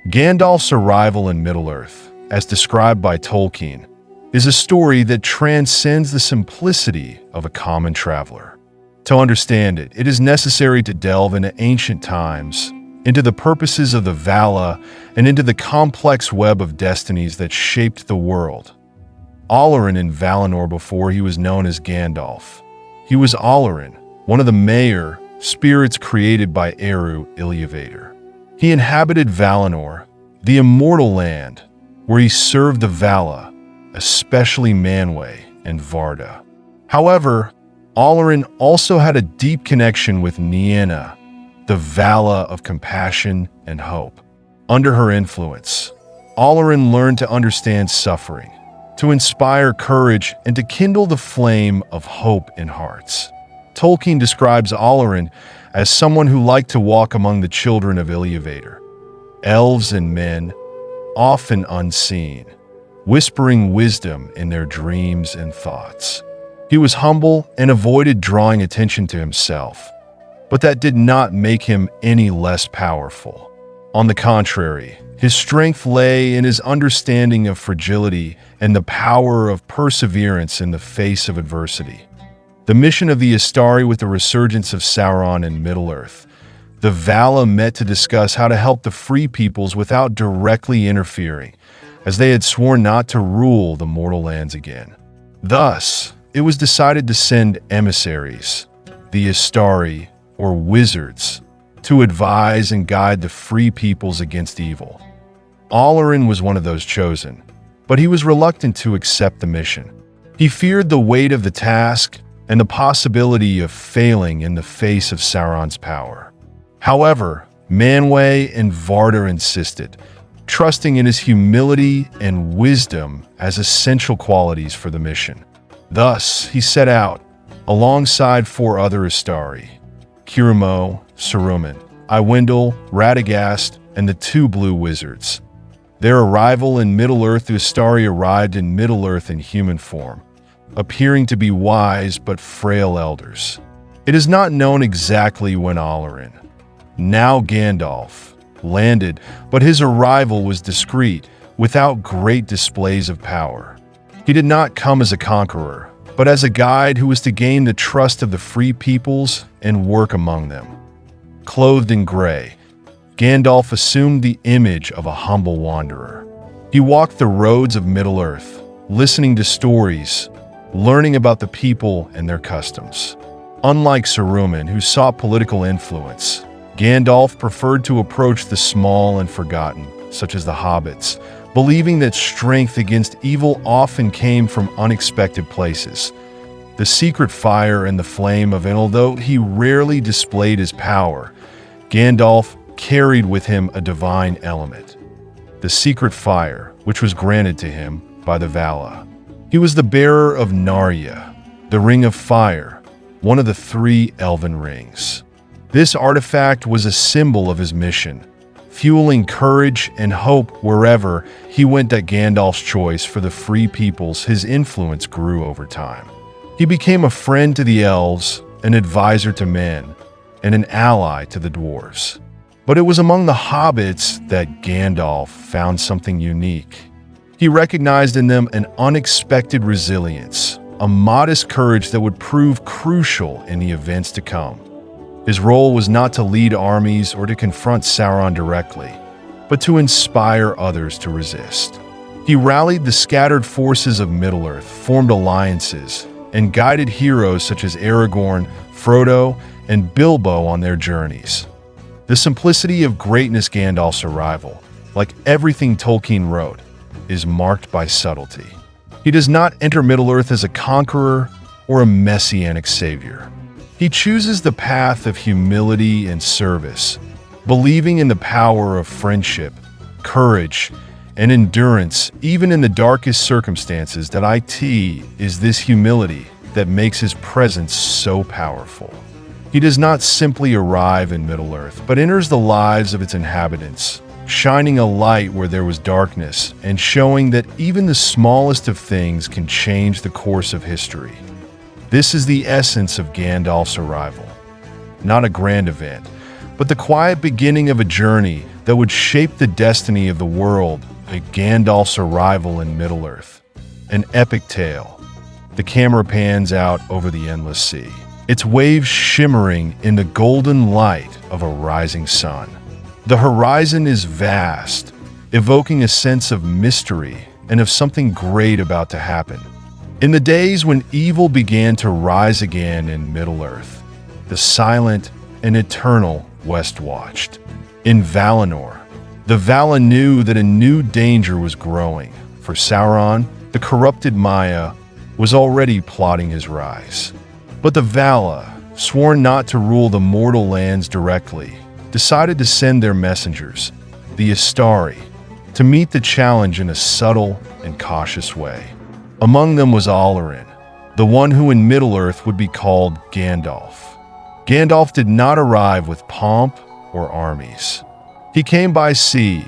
Gandalf's arrival in Middle-earth, as described by Tolkien, is a story that transcends the simplicity of a common traveler. To understand it, it is necessary to delve into ancient times, into the purposes of the Vala, and into the complex web of destinies that shaped the world. Olorin in Valinor before he was known as Gandalf. He was Olorin, one of the Maiar, spirits created by Eru Iluvatar. He inhabited Valinor, the immortal land, where he served the Vala, especially Manwë and Varda. However, Olorin also had a deep connection with Nienna, the Vala of compassion and hope. Under her influence, Olorin learned to understand suffering, to inspire courage, and to kindle the flame of hope in hearts. Tolkien describes Olorin as someone who liked to walk among the children of Iluvatar, elves and men, often unseen, whispering wisdom in their dreams and thoughts. He was humble and avoided drawing attention to himself, but that did not make him any less powerful. On the contrary, his strength lay in his understanding of fragility and the power of perseverance in the face of adversity. The mission of the Istari with the resurgence of Sauron in Middle-earth, the Vala met to discuss how to help the Free Peoples without directly interfering, as they had sworn not to rule the mortal lands again. Thus, it was decided to send emissaries, the Istari, or wizards, to advise and guide the Free Peoples against evil. Olorin was one of those chosen, but he was reluctant to accept the mission. He feared the weight of the task and the possibility of failing in the face of Sauron's power. However, Manwë and Varda insisted, trusting in his humility and wisdom as essential qualities for the mission. Thus, he set out, alongside 4 other Istari, Kirimo, Saruman, Iwendil, Radagast, and the 2 blue wizards. Their arrival in Middle-earth, the Istari arrived in Middle-earth in human form, appearing to be wise but frail elders. It is not known exactly when Olorin, now Gandalf, landed, but his arrival was discreet, without great displays of power. He did not come as a conqueror, but as a guide who was to gain the trust of the Free Peoples and work among them. Clothed in gray, Gandalf assumed the image of a humble wanderer. He walked the roads of Middle-earth, listening to stories, learning about the people and their customs. Unlike Saruman, who sought political influence, Gandalf preferred to approach the small and forgotten, such as the hobbits, believing that strength against evil often came from unexpected places. The secret fire and the flame of, and although he rarely displayed his power, Gandalf carried with him a divine element. The secret fire, which was granted to him by the Vala. He was the bearer of Narya, the Ring of Fire, one of the 3 elven rings. This artifact was a symbol of his mission, fueling courage and hope wherever he went. At Gandalf's choice for the Free Peoples, his influence grew over time. He became a friend to the elves, an advisor to men, and an ally to the dwarves. But it was among the hobbits that Gandalf found something unique. He recognized in them an unexpected resilience, a modest courage that would prove crucial in the events to come. His role was not to lead armies or to confront Sauron directly, but to inspire others to resist. He rallied the scattered forces of Middle-earth, formed alliances, and guided heroes such as Aragorn, Frodo, and Bilbo on their journeys. The simplicity of greatness. Gandalf's arrival, like everything Tolkien wrote, is marked by subtlety. He does not enter Middle-earth as a conqueror or a messianic savior. He chooses the path of humility and service, believing in the power of friendship, courage, and endurance even in the darkest circumstances. That is this humility that makes his presence so powerful. He does not simply arrive in Middle-earth, but enters the lives of its inhabitants, shining a light where there was darkness and showing that even the smallest of things can change the course of history. This is the essence of Gandalf's arrival. Not a grand event, but the quiet beginning of a journey that would shape the destiny of the world, like Gandalf's arrival in Middle-earth. An epic tale. The camera pans out over the endless sea, its waves shimmering in the golden light of a rising sun. The horizon is vast, evoking a sense of mystery and of something great about to happen. In the days when evil began to rise again in Middle-earth, the silent and eternal West watched. In Valinor, the Vala knew that a new danger was growing. For Sauron, the corrupted Maya was already plotting his rise. But the Vala, sworn not to rule the mortal lands directly, decided to send their messengers, the Istari, to meet the challenge in a subtle and cautious way. Among them was Olorin, the one who in Middle-earth would be called Gandalf. Gandalf did not arrive with pomp or armies. He came by sea,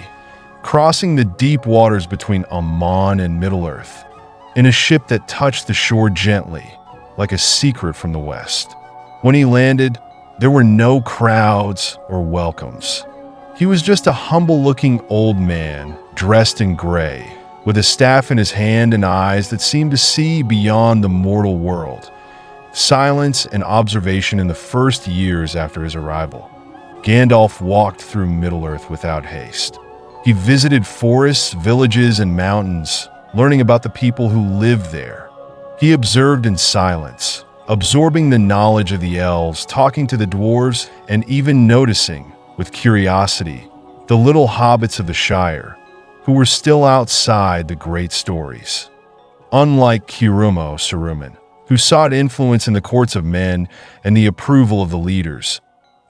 crossing the deep waters between Aman and Middle-earth, in a ship that touched the shore gently, like a secret from the west. When he landed, there were no crowds or welcomes. He was just a humble-looking old man, dressed in gray, with a staff in his hand and eyes that seemed to see beyond the mortal world. Silence and observation in the first years after his arrival. Gandalf walked through Middle-earth without haste. He visited forests, villages, and mountains, learning about the people who lived there. He observed in silence, absorbing the knowledge of the elves, talking to the dwarves, and even noticing, with curiosity, the little hobbits of the Shire, who were still outside the great stories. Unlike Saruman, who sought influence in the courts of men and the approval of the leaders,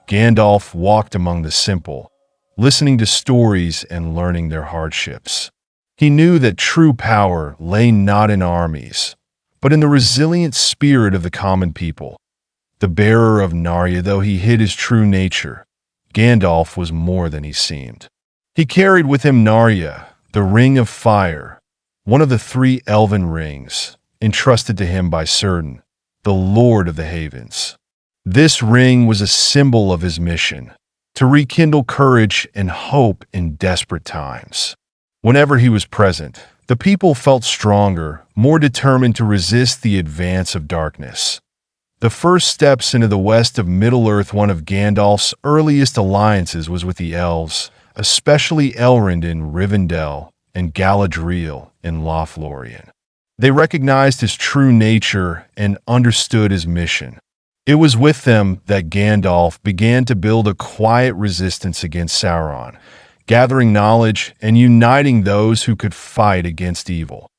Gandalf walked among the simple, listening to stories and learning their hardships. He knew that true power lay not in armies, but in the resilient spirit of the common people. The bearer of Narya, though he hid his true nature, Gandalf was more than he seemed. He carried with him Narya, the Ring of Fire, one of the 3 elven rings, entrusted to him by Círdan, the Lord of the Havens. This ring was a symbol of his mission, to rekindle courage and hope in desperate times. Whenever he was present, the people felt stronger, more determined to resist the advance of darkness. The first steps into the west of Middle-earth, one of Gandalf's earliest alliances was with the elves, especially Elrond in Rivendell and Galadriel in Lothlorien. They recognized his true nature and understood his mission. It was with them that Gandalf began to build a quiet resistance against Sauron, gathering knowledge and uniting those who could fight against evil.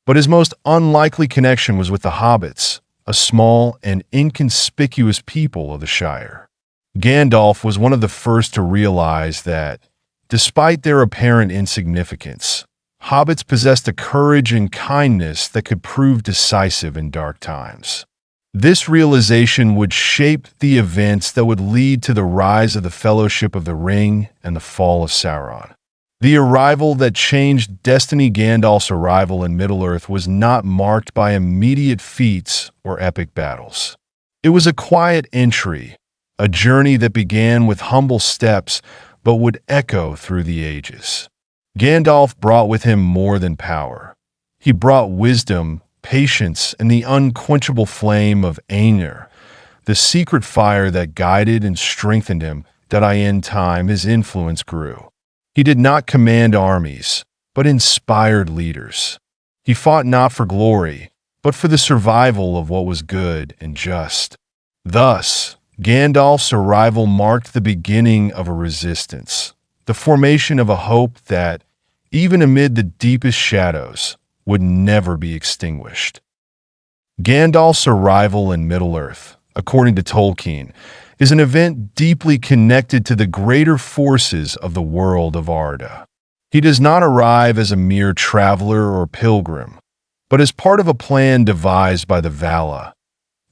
But his most unlikely connection was with the hobbits, a small and inconspicuous people of the Shire. Gandalf was one of the first to realize that, despite their apparent insignificance, hobbits possessed a courage and kindness that could prove decisive in dark times. This realization would shape the events that would lead to the rise of the Fellowship of the Ring and the fall of Sauron. The arrival that changed destiny. Gandalf's arrival in Middle-earth was not marked by immediate feats or epic battles. It was a quiet entry, a journey that began with humble steps but would echo through the ages. Gandalf brought with him more than power. He brought wisdom, patience, and the unquenchable flame of Ainur, the secret fire that guided and strengthened him, that in time his influence grew. He did not command armies, but inspired leaders. He fought not for glory, but for the survival of what was good and just. Thus, Gandalf's arrival marked the beginning of a resistance, the formation of a hope that, even amid the deepest shadows, would never be extinguished. Gandalf's arrival in Middle-earth, according to Tolkien, is an event deeply connected to the greater forces of the world of Arda. He does not arrive as a mere traveler or pilgrim, but as part of a plan devised by the Vala,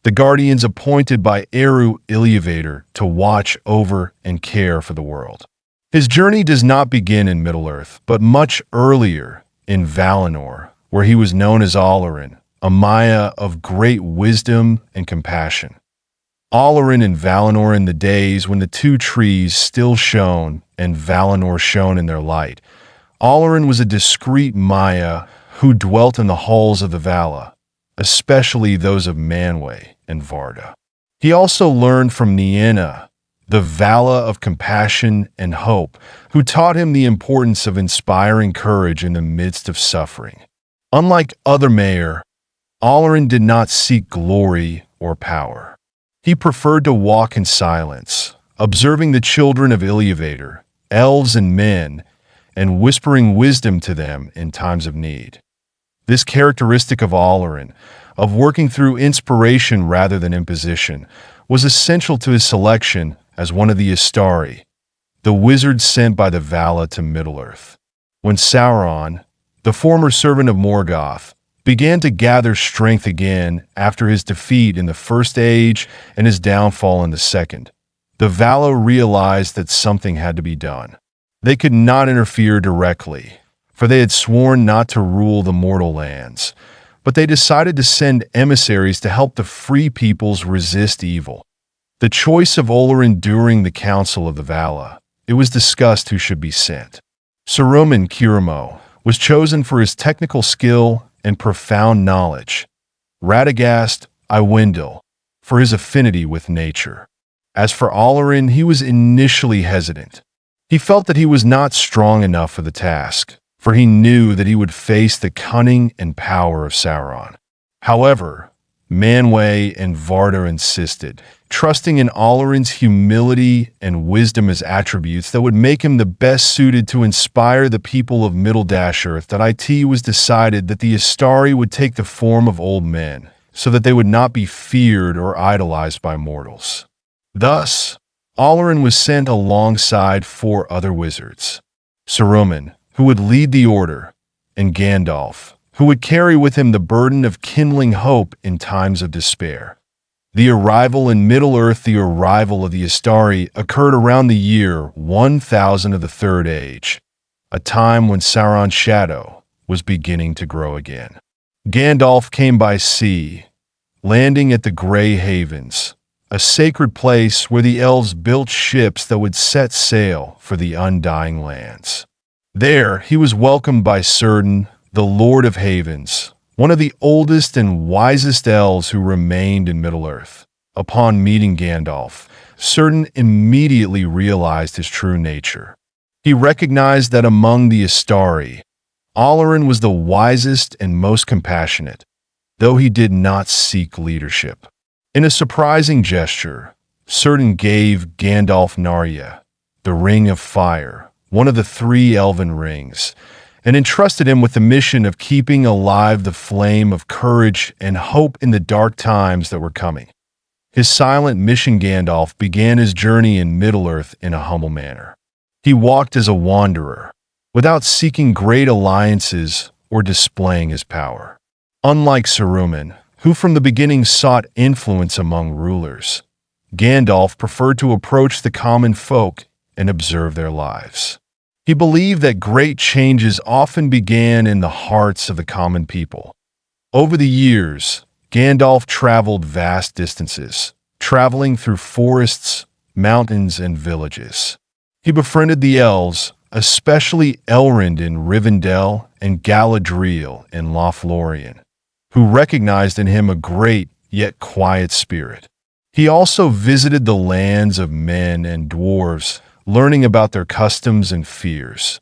the guardians appointed by Eru Iluvatar to watch over and care for the world. His journey does not begin in Middle-earth, but much earlier in Valinor, where he was known as Olorin, a Maya of great wisdom and compassion. Olorin and Valinor in the days when the two trees still shone and Valinor shone in their light. Olorin was a discreet Maya who dwelt in the halls of the Vala, especially those of Manwë and Varda. He also learned from Nienna, the Vala of compassion and hope, who taught him the importance of inspiring courage in the midst of suffering. Unlike other Mayor, Olorin did not seek glory or power. He preferred to walk in silence, observing the children of Iluvatar, elves and men, and whispering wisdom to them in times of need. This characteristic of Olorin, of working through inspiration rather than imposition, was essential to his selection as one of the Istari, the wizards sent by the Vala to Middle-earth. When Sauron, the former servant of Morgoth, began to gather strength again after his defeat in the First Age and his downfall in the Second, the Vala realized that something had to be done. They could not interfere directly, for they had sworn not to rule the mortal lands, but they decided to send emissaries to help the free peoples resist evil. The choice of Olorin during the Council of the Vala, it was discussed who should be sent. Saruman Kirimo was chosen for his technical skill and profound knowledge. Radagast Iwindil for his affinity with nature. As for Olorin, he was initially hesitant. He felt that he was not strong enough for the task, for he knew that he would face the cunning and power of Sauron. However, Manwë and Varda insisted, trusting in Olorin's humility and wisdom as attributes that would make him the best suited to inspire the people of Middle-Earth, that it was decided that the Istari would take the form of old men, so that they would not be feared or idolized by mortals. Thus, Olorin was sent alongside 4 other wizards: Saruman, who would lead the Order, and Gandalf, who would carry with him the burden of kindling hope in times of despair. The arrival in Middle-earth, the arrival of the Istari, occurred around the year 1000 of the Third Age, a time when Sauron's shadow was beginning to grow again. Gandalf came by sea, landing at the Grey Havens, a sacred place where the elves built ships that would set sail for the Undying Lands. There, he was welcomed by Círdan, the Lord of Havens, one of the oldest and wisest elves who remained in Middle-earth. Upon meeting Gandalf, Círdan immediately realized his true nature. He recognized that among the Istari, Olorin was the wisest and most compassionate, though he did not seek leadership. In a surprising gesture, Círdan gave Gandalf Narya, the Ring of Fire, one of the 3 elven rings, and entrusted him with the mission of keeping alive the flame of courage and hope in the dark times that were coming. His silent mission, Gandalf began his journey in Middle-earth in a humble manner. He walked as a wanderer, without seeking great alliances or displaying his power. Unlike Saruman, who from the beginning sought influence among rulers, Gandalf preferred to approach the common folk and observe their lives. He believed that great changes often began in the hearts of the common people. Over the years, Gandalf traveled vast distances, traveling through forests, mountains, and villages. He befriended the elves, especially Elrond in Rivendell and Galadriel in Lothlorien, who recognized in him a great yet quiet spirit. He also visited the lands of men and dwarves, learning about their customs and fears.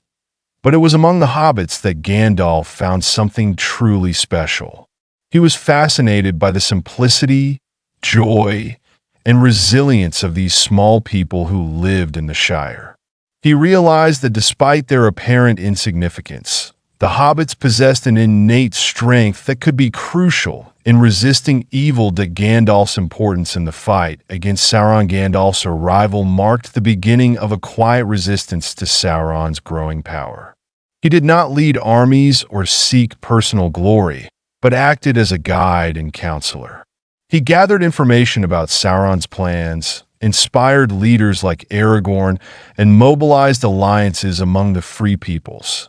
But it was among the hobbits that Gandalf found something truly special. He was fascinated by the simplicity, joy, and resilience of these small people who lived in the Shire. He realized that despite their apparent insignificance, the hobbits possessed an innate strength that could be crucial in resisting evil. That Gandalf's importance in the fight against Sauron. Gandalf's arrival marked the beginning of a quiet resistance to Sauron's growing power. He did not lead armies or seek personal glory, but acted as a guide and counselor. He gathered information about Sauron's plans, inspired leaders like Aragorn, and mobilized alliances among the free peoples.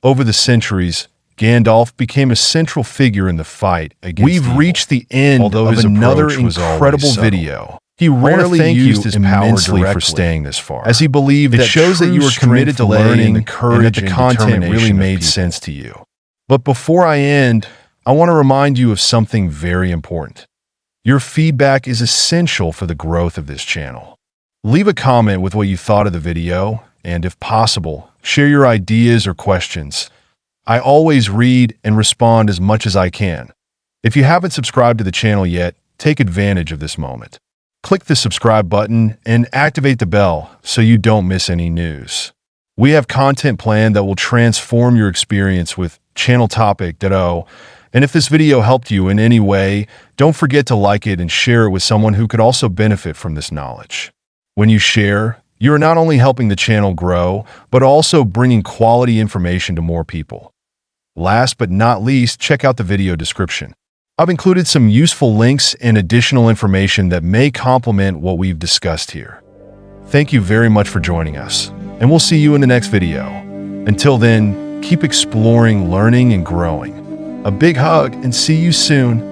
Over the centuries, Gandalf became a central figure in the fight against evil. We've reached the end of another incredible video. He rarely used his power directly for staying this far, as he believed that shows that you were committed to learning the courage and that the content really made sense to you. But before I end, I want to remind you of something very important. Your feedback is essential for the growth of this channel. Leave a comment with what you thought of the video, and if possible, share your ideas or questions. I always read and respond as much as I can. If you haven't subscribed to the channel yet, take advantage of this moment. Click the subscribe button and activate the bell so you don't miss any news. We have content planned that will transform your experience with channel topic. And if this video helped you in any way, don't forget to like it and share it with someone who could also benefit from this knowledge. When you share, you are not only helping the channel grow, but also bringing quality information to more people. Last but not least, check out the video description. I've included some useful links and additional information that may complement what we've discussed here. Thank you very much for joining us, and we'll see you in the next video. Until then, keep exploring, learning, and growing. A big hug, and see you soon.